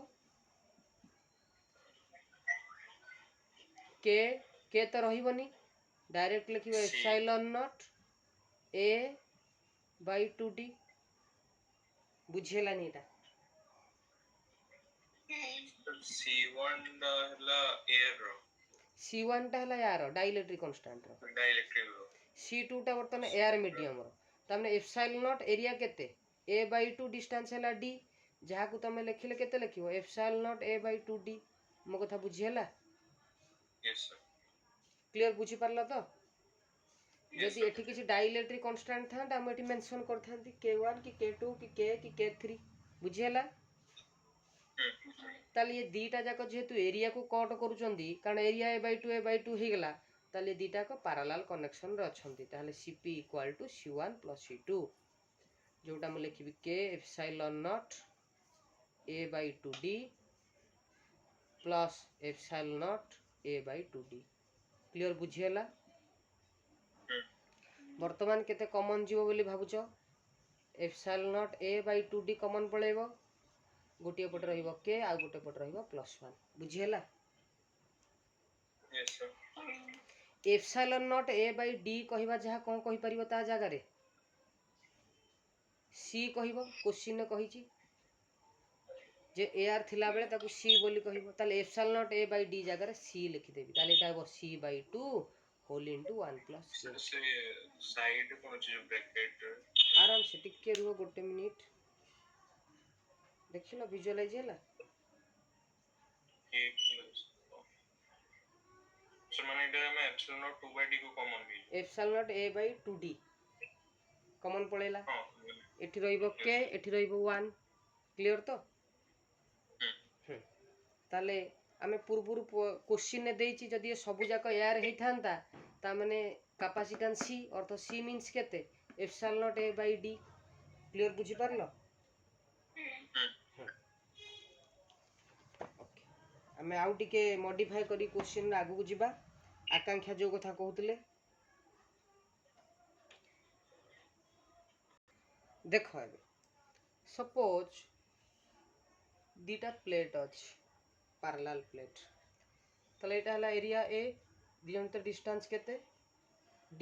k तो रहिबोनी डायरेक्ट लिखिबो epsilon not a by 2d बुझेला नीटा C1 हला एयर रो C1 टा हला यार डाइलेक्ट्रिक कांस्टेंट रो डाइलेक्ट्रिक रो C2 टा वर्तन एयर मीडियम रो तमने एप्सिलॉन नॉट एरिया केते a/2 डिस्टेंस हला d जहा को तमे लिखिले केते लिखिबो एप्सिलॉन नॉट a/2d मो कथा बुझियला यस सर क्लियर बुझी परला तो Yes, यदि sir. एठी किछि डाइलेक्ट्रिक कांस्टेंट था हम एठी मेंशन करथांती k1 की k2 की k की k3 बुझियला ताले ये दीटा जाक जेहेतु एरिया को कट करूचंदी कारण एरिया a/2 हे गेला ताले दीटा को पैरेलल कनेक्शन रे अछंती ताले Cp = C1 + C2 जोटा म लिखिबी k epsilon naught a/2d plus epsilon naught a/2d clear बुझियला वर्तमान केते कॉमन जीवो बोली भाबुचो एप्सिलॉन नॉट a/2d कॉमन पळेबो गोटिए पट रहिबो k आ गोटे पट रहिबो +1 बुझियला yes sir epsilon naught a/d कहिबा जहा कोन कहि परिबो ता जागा रे c कहिबो क्वेश्चन ने कहिची जे ar थिला बेले ताकू c बोली कहिबो ताले एप्सिलॉन नॉट a/d जागा रे c लिखि देबी ताले एटा हो c/2 होल इनटू 1 + k से साइड कोन अछि जो ब्रैकेट आराम से टिके रुहो गोटे मिनिट देखिलो विजुअलाइज होला एक सर माने इधर में एप्सिलॉन नॉट 2/d को कॉमन भी एप्सिलॉन नॉट a/2d कॉमन पळेला हां एठी रहिबो k एठी रहिबो 1 क्लियर तो ताले आमे पूर्वरु क्वेश्चन ने देइची जदी सब जाक एआर हेइ थांता ता माने कैपेसिटेंस c अर्थ c मींस केते एप्सिलॉन नॉट a/d क्लियर बुझी परलो ओके आमे आउ टिके मॉडिफाई करी क्वेश्चन आगु को जिबा आकांक्षा जो कथा कहउतले देखो एबे सपोज दीटा प्लेट अछि पैरेलल प्लेट तले एटा हला एरिया a दियंत डिस्टेंस केते d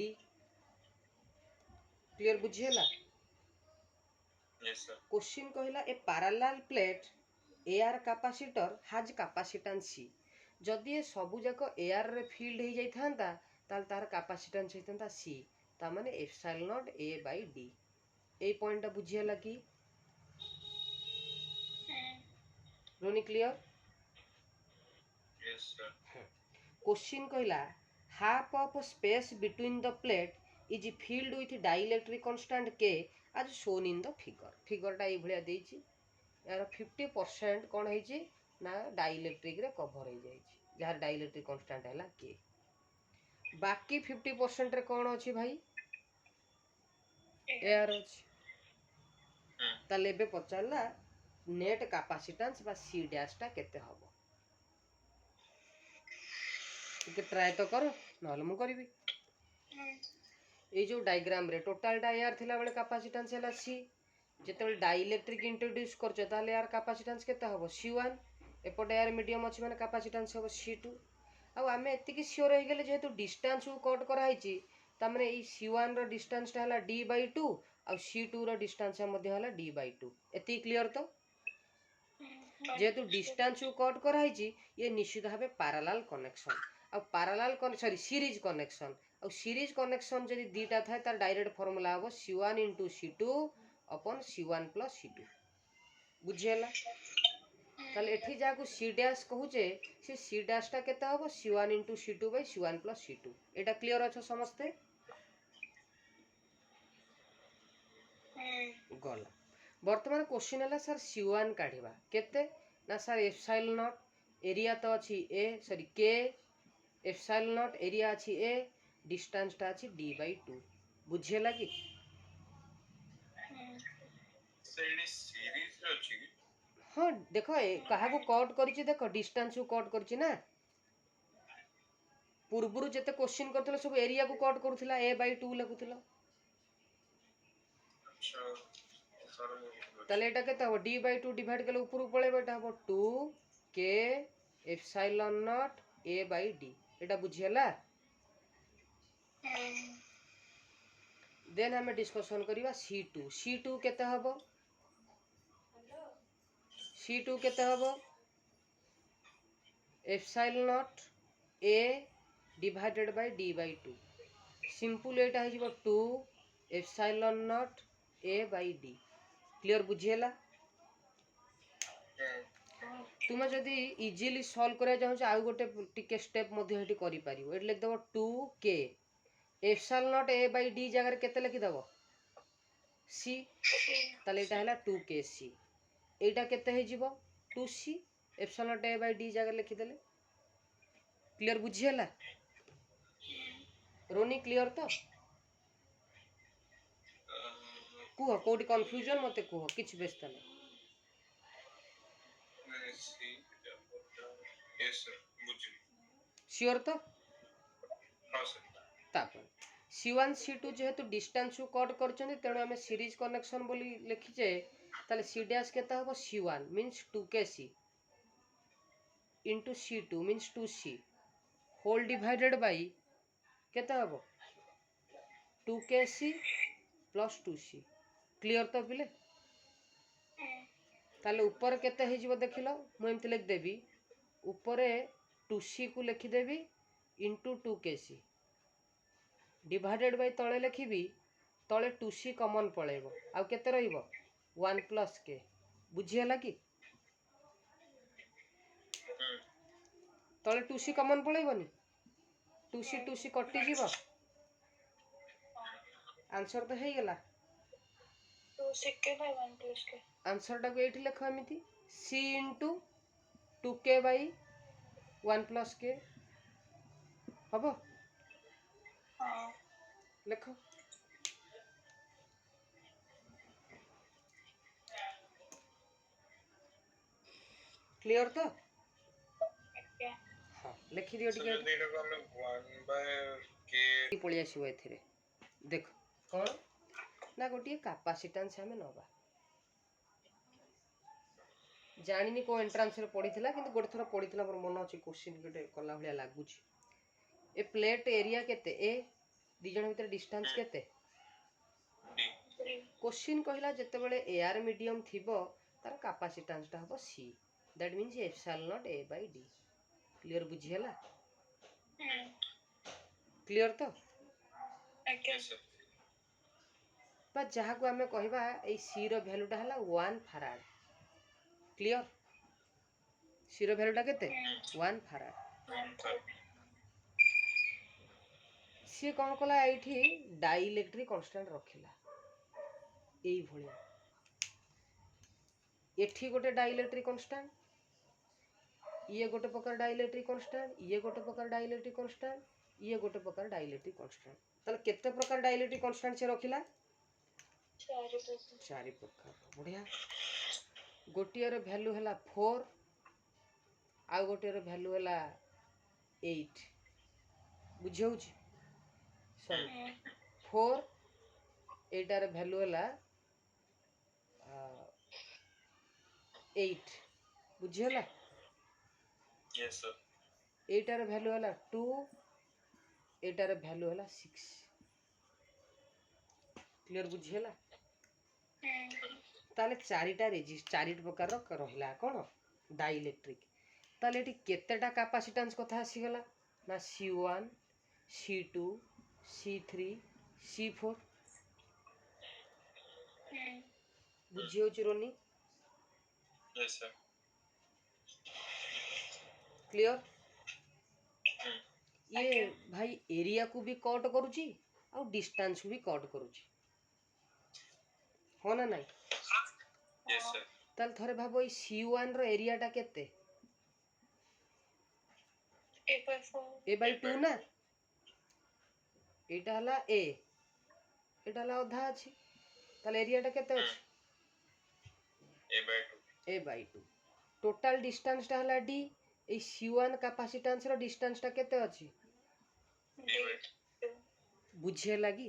क्लियर बुझिएला Yes, sir. क्वेश्चन कहला a parallel plate air capacitor has capacitance C जदि ए सबु जाक एआर रे फील्ड हो जाइथांता ताल तार कैपेसिटेंस होइथांता सी ता माने epsilon not A by D ए पॉइंट बुझिएला कि रोनी क्लियर Yes, sir. क्वेश्चन कहला half of space between the plate is filled with dielectric constant K as shown in the फिगरटा ये भलिया देइछि यार 50% कौन है ना डाइलेक्ट्रिक रे कवर हो जाए जार डाइलेक्ट्रिक कांस्टेंट है के बाकी 50% रे कौन अच्छी भाई एयर अच्छी ताले बे पचारला नेट कैपेसिटेंस बा सी डैशटा केते हबो ଟିକେ ट्राए तो कर नहले मु करबी ए जो डायग्राम रे टोटल टा एयर थिला बेले कैपेसिटेंस हैला सी जेतेबेले डाइलेक्ट्रिक इंट्रोड्यूस करछ ताले यार कैपेसिटेंस केते हबो C1 एपटे एयर मीडियम अछि माने कैपेसिटेंस हबो C2 आ आमे एतिकी श्योर हो गेले जेहेतु डिस्टेंस को कट करा हिची ता माने ई C1 रो डिस्टेंस ता हला D/2 आ C2 रो डिस्टेंस मध्ये हला D/2 एति क्लियर तो जेहेतु डिस्टेंस को कट करा हिची ये निश्चित भाबे पैरेलल कनेक्शन आ पैरेलल सीरीज कनेक्शन और सीरीज कनेक्शन जदि दीटा थाए तार डायरेक्ट फार्मूला हबो C1 * C2 अपन C1 + C2 बुझिएला ताले एठी जाकू C डैश कहूचे से C डैश टा केते हबो C1 * C2 / C1 + C2 एटा क्लियर अछ समस्ते गला वर्तमान क्वेश्चन हला सर C1 काढिबा केते ना सर एप्सिलॉन नॉट एरिया तो अछि ए सॉरी के एप्सिलॉन नॉट एरिया अछि ए डिस्टेंस टा अछि D/2 बुझिएला कि सेडी सीरीज रे अछि कि हाँ देखो कहा को कट करिछि देखो डिस्टेंस को कट करिछि ना पूर्वरु जते क्वेश्चन करथले सब एरिया को कट करूथला A/2 लिखुथला अच्छा सर ताले एटा केते हबो D/2 डिवाइड केले ऊपर पळेबो एटा हबो 2k एप्सिलॉन नॉट A/d एटा बुझियला देन हमें डिस्कशन करिवा C2 केते हबो C2 केते हबो epsilon not A divided bye D/2 simple एटा है जिवो 2 एप्सिलॉन नॉट A/d क्लियर बुझियला तुम जदि इजीली सॉल्व करा चाहछ आ गोटे टिके स्टेप मध्ये हेटी करि परिबो एट लिख दबो 2k एप्सिलॉन नॉट A/d जगह केते लिखि दबो c ताले एटा हला 2kc एटा केते हे जिवो 2c एप्सिलॉन नॉट A/d जगह लिखि देले क्लियर बुझियला रोनी क्लियर तो कुह कोडी कंफ्यूजन मते कुह किछ व्यस्त नै सी यस सर बुझी श्योर तो हां सर तापर C1 C2 जेहेतु डिस्टेंस को कट करछन तेणु हमें सीरीज कनेक्शन बोली लिखिचे ताले C डैश केता हबो C1 means 2kc into C2 means 2c whole divided by केता हबो 2kc + 2c क्लियर तो पिले ताले ऊपर केते हे जिवो देखिलो मु एमति लिख देबी ऊपर 2c को लिखि देबी into 2kc डिवाइडेड बाय तळे लिखिबी तळे 2c कॉमन पळेबो आ केते रहिबो 1 + k बुझियला कि तळे 2c कॉमन पळेबोनी 2c कटि जीवो आंसर तो हे गेला 2 by 1 + k आंसर टा को एठी लिखो एमिति c * 2k / 1 + k हबो हां लिखो क्लियर तो ओके हां लिखि दियो सर टिके एटा को हमें 1/k पळि आसीबो एथिरे देखो कोन ना गोटिए कैपेसिटेंस हमें नबा जानिनी को एंट्रेंस रे पढिथिला किंतु गोटे थोर पढिथिला मोर मन अछि क्वेश्चन गोटे कला भलिया लागुछि ए प्लेट एरिया केते ए दी जण भीतर डिस्टेंस केते क्वेश्चन कहला जेतेबेले एआर मीडियम थिबो तार कैपेसिटेंस टा हबो C that means epsilon not A by D clear बुझी हला क्लियर तो आज्ञा Yes, sir. बा जहाँ को आमे कहबा ए सी रो वैल्यूटा हला 1 फराड क्लियर सी रो वैल्यूटा केते 1 फराड Sir. सी कौन कला एठी डाइलेक्ट्रिक कांस्टेंट रखिला एई भलिया एठी गोटे डाइलेक्ट्रिक कांस्टेंट ये गोटे प्रकार डाइलेक्ट्रिक कांस्टेंट ये गोटे प्रकार डाइलेक्ट्रिक कांस्टेंट ये गोटे प्रकार डाइलेक्ट्रिक कांस्टेंट ताले केते प्रकार डाइलेक्ट्रिक कांस्टेंट से रखिला 4%. चारि प्रकार बढ़िया गोटियर वैल्यू हला 4 आ गोटियर वैल्यू हला 8 बुझियौछि सॉरी 4 एटार वैल्यू हला 8 बुझियला Yes, sir. एटार वैल्यू हला 2 एटार वैल्यू हला 6 क्लियर बुझियला ताले चारिटा रेजिस्ट चारि प्रकार रहिला कोन डाइलेक्ट्रिक ताले एटी केतेटा कैपेसिटेंस कथा आसी गला ना C1 C2 C3 C4 बुझियो चिरोनी Yes, sir. क्लियर ये भाई एरिया को भी कट करूची आ डिस्टेंस को भी कट करूची हो ना नहीं Yes, sir. ताल थरे भाबो ई C1 रो एरियाटा केते ए बाय 2 ना एटा हला ए एटा हला अधा अछि ताल एरियाटा केते अछि A by 2. A by 2 total distance टा हला d ए C1 कैपेसिटेंस रो डिस्टेंस टा केते अछि B by 2. बुझे लागी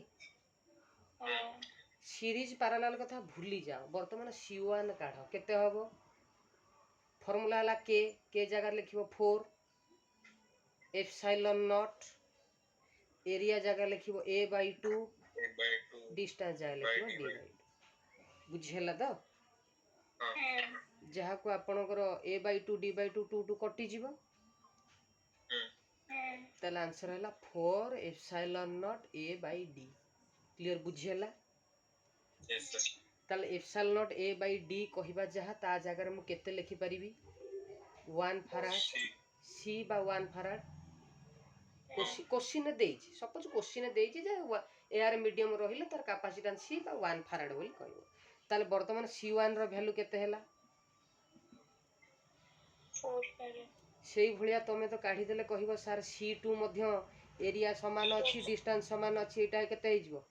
सीरीज पैरेलल कथा भूली जाओ वर्तमान C1 काढ केते हबो फार्मूला हला के जगह लिखिबो 4 एप्सिलॉन नॉट एरिया जगह लिखिबो a by 2 A by 2. Distance जगह लिखिबो d by 2 बुझेला तो जहाँ को आपणकर a by 2 d by 2 2 2 कटि जीवो ताले आंसर हला 4 epsilon not a by d clear बुझेला Yes, sir. ताले epsilon not a by d कहिबा जहाँ ता जगह रे मु केते लिखि परिबी 1 फराड C. c बा 1 फराड क्वेश्चन देइछि सपोज क्वेश्चन देइछि जे एआर मीडियम रहिले तार कैपेसिटेंस c बा 1 फराड बोली कहबो ताले वर्तमान C1 रो वैल्यू केते हला 4 सेई भलिया तमे तो काढी देले कहिबो सर C2 मध्य एरिया समान अछि डिस्टेंस समान अछि एटा केते हे जिवो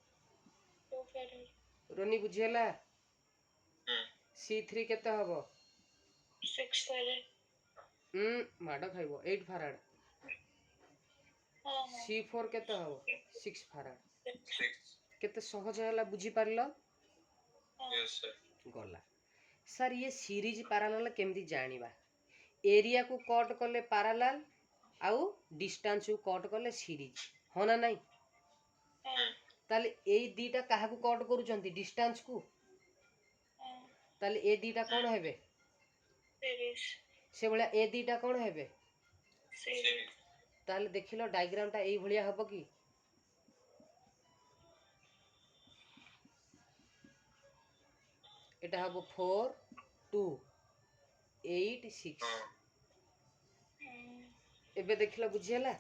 2 रोनी बुझेला Hmm. C3 केते हबो 6 माडो खाइबो 8 फराड C4 केते हबो 6 फराड 6. केते सहज होला बुझी पारलो Yes, sir. गला सर ये सीरीज पैरेलल केमती जानिबा एरिया को कट कले पैरेलल आउ डिस्टेंस को कट कले सीरीज हो ना नहीं ताले ए दीटा काहा को कट करूचंती डिस्टेंस को ताले ए दीटा कोन हेबे से भलिया ए दीटा कोन हेबे Series. ताले देखिलो डायग्राम टा एई भलिया हबो की एटा हबो 4 2 8 6 एबे देखिलो बुझियला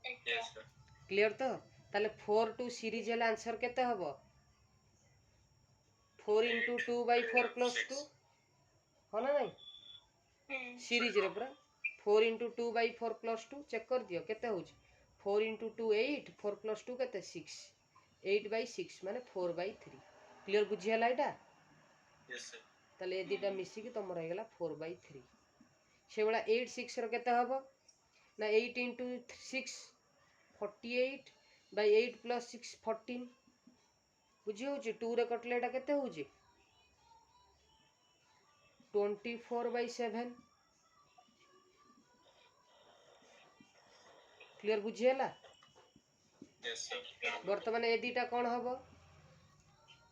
Yes, sir. क्लियर तो ताले 4 2 सीरीज हला आंसर केते हबो 4 into 2 by 4 plus 2 हो ना नहीं सीरीज रे पूरा 4 into 2 by 4 plus 2 चेक कर दियो केते होची 4 into 2 8 4 plus 2 केते 6 8 by 6 माने 4 by 3 clear बुझियला Etah Yes, sir. ताले ए दिटा मिसी की तमर हे गेला 4 by 3 से बडा 8 6 रो केते हबो ना 8 into 6 48 by 8 plus 6 14 बुझी होची 2 रे कटले एटा केते होची 24 by 7 क्लियर बुझियला Yes, sir. वर्तमान ए दिटा कोन हबो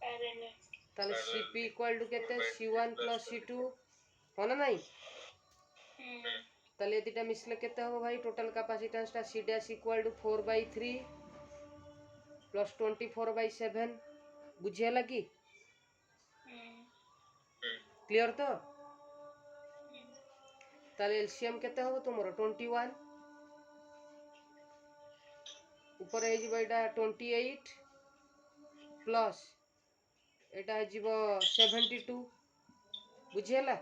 parallel ताले Parallel Cp इक्वल टू केते 4/3 C1 plus प्लस C2 हो ना नहीं ताले एतिटा मिसले केते हो भाई टोटल कैपेसिटेंस टा C dash equal to 4/3 plus 24/7 बुझियला की क्लियर तो ताले एलसीएम केते हो तुमरो 21 ऊपर है जीव एटा 28 प्लस एटा है जीव 72 बुझियला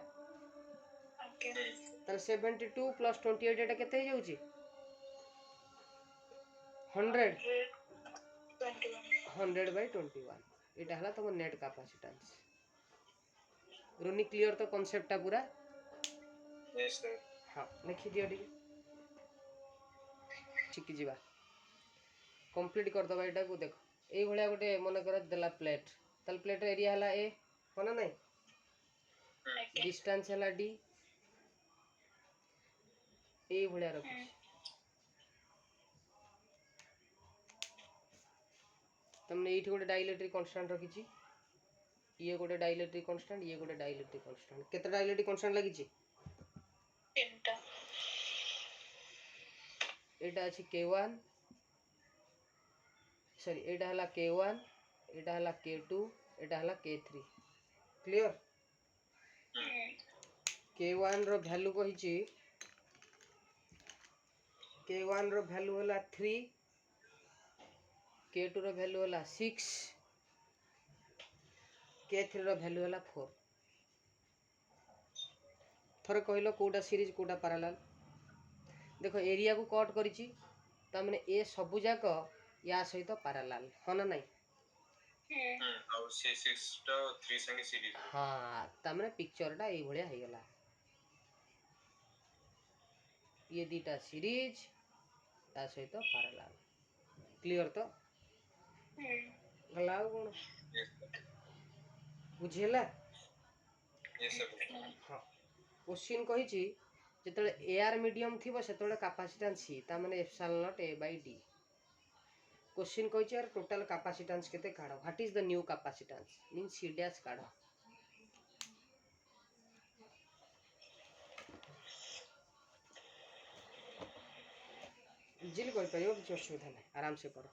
okay ताले 72 प्लस 28 एटा केते हो जाउची 100 21 100/21 एटा हला तुम नेट कैपेसिटेंस रोनी क्लियर तो कांसेप्ट टा पूरा yes sir हाँ लिखि दियो टिके ठीक जीवा कंप्लीट कर दबा एटा को देखो एई भलिया गोटे मन कर देला प्लेट ताल प्लेट एरिया हला ए होना नहीं okay डिस्टेंस हला डी एई भलिया रखी तुमने एठी गोटे डाइलेक्ट्रिक कांस्टेंट रखी छी ये गोटे डाइलेक्ट्रिक कांस्टेंट ये गोटे डाइलेक्ट्रिक कांस्टेंट केते डाइलेक्ट्रिक कांस्टेंट लगी छी tinta एटा अछि K1 सॉरी एटा हला K1 एटा हला K2 एटा हला K3 क्लियर K1 रो वैल्यू कहि छी K1 रो वैल्यू होला 3 K2 रो वैल्यू होला 6 K3 रो वैल्यू होला 4 थरे कहलो कोडा सीरीज कोडा पैरेलल देखो एरिया को कट करिची ता माने ए सबु जाक या सहित पैरेलल हो ना नहीं ଆଉ ସେ 6 ଟା 3 संगे सीरीज हाँ ता माने पिक्चर टा एई भलिया हे गेला ये दीटा सीरीज ता सहित पैरेलल क्लियर तो गला कोन yes sir बुझिला yes sir हाँ क्वेश्चन कहि छी जेतले एयर मीडियम थिबो सेतले कैपेसिटेंस सी ता माने epsilon not A by D question कहि छी यार टोटल कैपेसिटेंस केते काढो what is the new capacitance mean C dash काढो इजीली कोई परियो कुछ असुविधा नहीं आराम से करो